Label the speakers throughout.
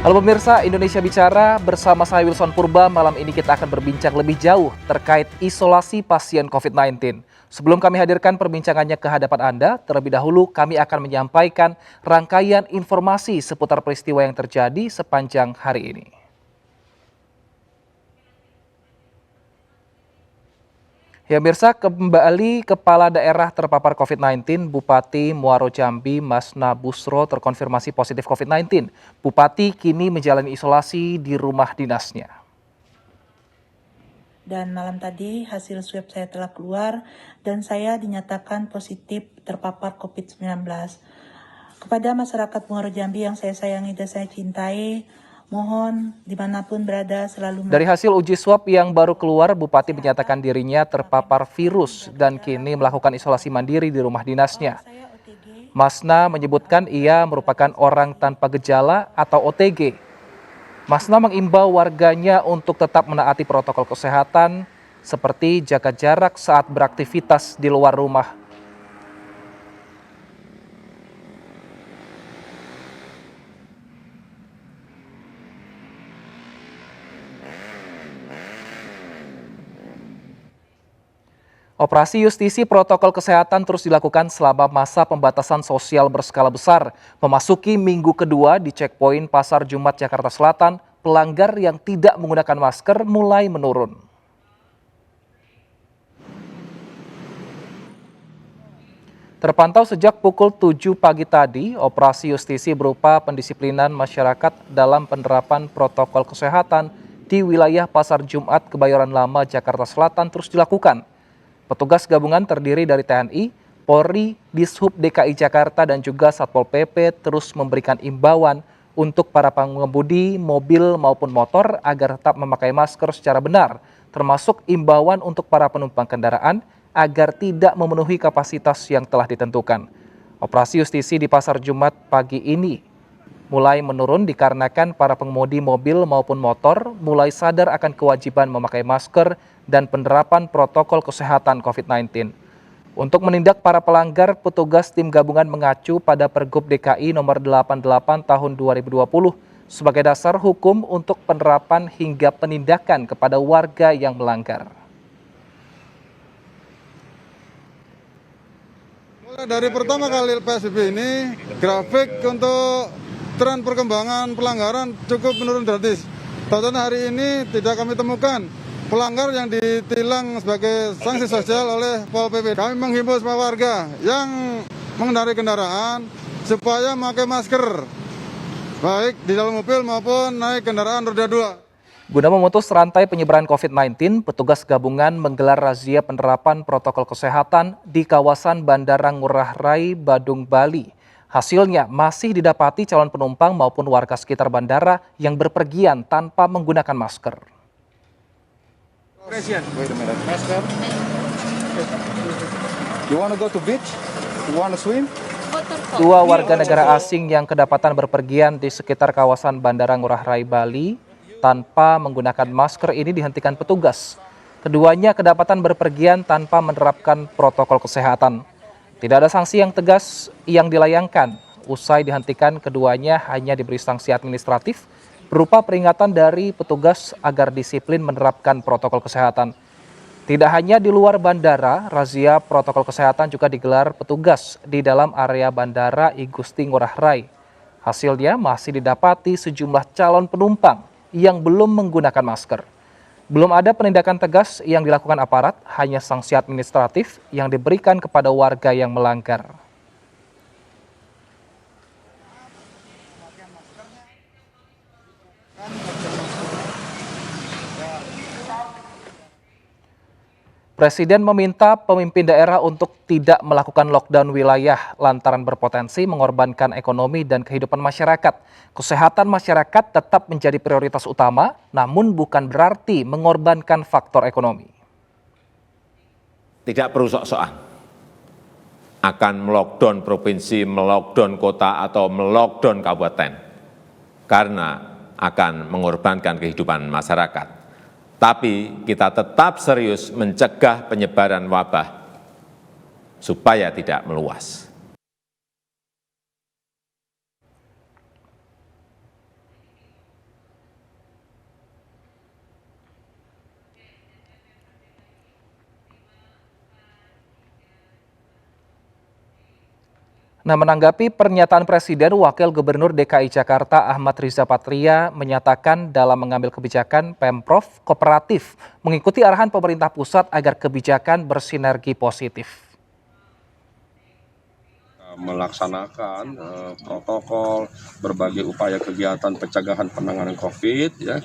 Speaker 1: Halo pemirsa, Indonesia Bicara bersama saya Wilson Purba. Malam ini kita akan berbincang lebih jauh terkait isolasi pasien COVID-19. Sebelum kami hadirkan perbincangannya ke hadapan Anda, terlebih dahulu kami akan menyampaikan rangkaian informasi seputar peristiwa yang terjadi sepanjang hari ini. Ya pemirsa, kembali Kepala Daerah terpapar COVID-19, Bupati Muaro Jambi, Masna Busro terkonfirmasi positif COVID-19. Bupati kini menjalani isolasi di rumah dinasnya.
Speaker 2: Dan malam tadi hasil swab saya telah keluar dan saya dinyatakan positif terpapar COVID-19. Kepada masyarakat Muaro Jambi yang saya sayangi dan saya cintai, mohon dimanapun berada selalu...
Speaker 1: Dari hasil uji swab yang baru keluar, Bupati menyatakan dirinya terpapar virus dan kini melakukan isolasi mandiri di rumah dinasnya. Masna menyebutkan ia merupakan orang tanpa gejala atau OTG. Masna mengimbau warganya untuk tetap menaati protokol kesehatan seperti jaga jarak saat beraktivitas di luar rumah. Operasi justisi protokol kesehatan terus dilakukan selama masa pembatasan sosial berskala besar. Memasuki minggu kedua di checkpoint Pasar Jumat Jakarta Selatan, pelanggar yang tidak menggunakan masker mulai menurun. Terpantau sejak pukul 7 pagi tadi, operasi justisi berupa pendisiplinan masyarakat dalam penerapan protokol kesehatan di wilayah Pasar Jumat Kebayoran Lama Jakarta Selatan terus dilakukan. Petugas gabungan terdiri dari TNI, Polri, Dishub DKI Jakarta, dan juga Satpol PP terus memberikan imbauan untuk para pengemudi mobil maupun motor agar tetap memakai masker secara benar, termasuk imbauan untuk para penumpang kendaraan agar tidak memenuhi kapasitas yang telah ditentukan. Operasi justisi di Pasar Jumat pagi ini mulai menurun dikarenakan para pengemudi mobil maupun motor mulai sadar akan kewajiban memakai masker dan penerapan protokol kesehatan COVID-19. Untuk menindak para pelanggar, petugas tim gabungan mengacu pada Pergub DKI nomor 88 tahun 2020 sebagai dasar hukum untuk penerapan hingga penindakan kepada warga yang melanggar.
Speaker 3: Mulai dari pertama kali PSBB ini, grafik untuk tren perkembangan pelanggaran cukup menurun drastis. Total hari ini tidak kami temukan pelanggar yang ditilang sebagai sanksi sosial oleh Pol PP. Kami menghimbau semua warga yang mengendarai kendaraan supaya memakai masker, baik di dalam mobil maupun naik kendaraan roda 2.
Speaker 1: Guna memutus rantai penyebaran COVID-19, petugas gabungan menggelar razia penerapan protokol kesehatan di kawasan Bandara Ngurah Rai, Badung, Bali. Hasilnya masih didapati calon penumpang maupun warga sekitar bandara yang berpergian tanpa menggunakan masker.
Speaker 4: Wait a minute. Masker. You want to go to beach? You want to swim?
Speaker 1: Dua warga negara asing yang kedapatan berpergian di sekitar kawasan Bandara Ngurah Rai, Bali tanpa menggunakan masker ini dihentikan petugas. Keduanya kedapatan berpergian tanpa menerapkan protokol kesehatan. Tidak ada sanksi yang tegas yang dilayangkan. Usai dihentikan, keduanya hanya diberi sanksi administratif berupa peringatan dari petugas agar disiplin menerapkan protokol kesehatan. Tidak hanya di luar bandara, razia protokol kesehatan juga digelar petugas di dalam area Bandara I Gusti Ngurah Rai. Hasilnya masih didapati sejumlah calon penumpang yang belum menggunakan masker. Belum ada penindakan tegas yang dilakukan aparat, hanya sanksi administratif yang diberikan kepada warga yang melanggar. Presiden meminta pemimpin daerah untuk tidak melakukan lockdown wilayah lantaran berpotensi mengorbankan ekonomi dan kehidupan masyarakat. Kesehatan masyarakat tetap menjadi prioritas utama, namun bukan berarti mengorbankan faktor ekonomi.
Speaker 5: Tidak perlu sok-sokan akan melockdown provinsi, melockdown kota, atau melockdown kabupaten, karena akan mengorbankan kehidupan masyarakat. Tapi kita tetap serius mencegah penyebaran wabah supaya tidak meluas.
Speaker 1: Nah, menanggapi pernyataan Presiden, Wakil Gubernur DKI Jakarta Ahmad Riza Patria menyatakan dalam mengambil kebijakan, Pemprov kooperatif mengikuti arahan pemerintah pusat agar kebijakan bersinergi positif.
Speaker 6: Melaksanakan protokol, berbagai upaya kegiatan pencegahan penanganan COVID, ya,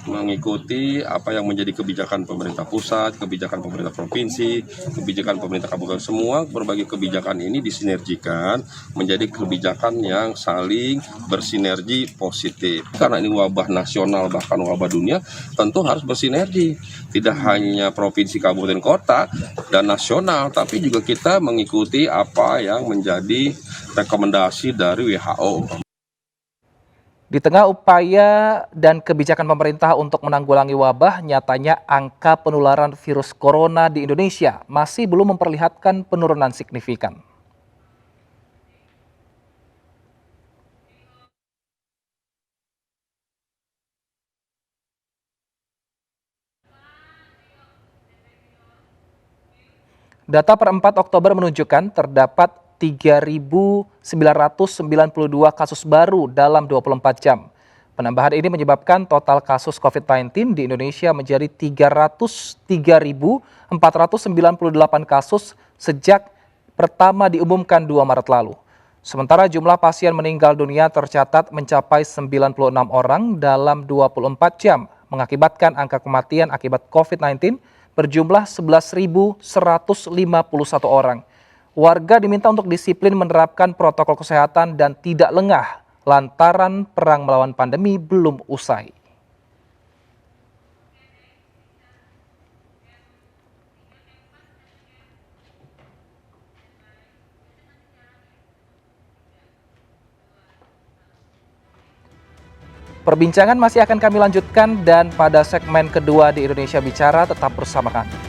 Speaker 6: mengikuti apa yang menjadi kebijakan pemerintah pusat, kebijakan pemerintah provinsi, kebijakan pemerintah kabupaten, semua berbagai kebijakan ini disinergikan menjadi kebijakan yang saling bersinergi positif. Karena ini wabah nasional bahkan wabah dunia, tentu harus bersinergi. Tidak hanya provinsi, kabupaten, kota, dan nasional, tapi juga kita mengikuti apa yang menjadi rekomendasi dari WHO.
Speaker 1: Di tengah upaya dan kebijakan pemerintah untuk menanggulangi wabah, nyatanya angka penularan virus corona di Indonesia masih belum memperlihatkan penurunan signifikan. Data per 4 Oktober menunjukkan terdapat 3.992 kasus baru dalam 24 jam. Penambahan ini menyebabkan total kasus COVID-19 di Indonesia menjadi 303.498 kasus sejak pertama diumumkan 2 Maret lalu. Sementara jumlah pasien meninggal dunia tercatat mencapai 96 orang dalam 24 jam, mengakibatkan angka kematian akibat COVID-19 berjumlah 11.151 orang. Warga diminta untuk disiplin menerapkan protokol kesehatan dan tidak lengah lantaran perang melawan pandemi belum usai. Perbincangan masih akan kami lanjutkan dan pada segmen kedua di Indonesia Bicara tetap bersama kami.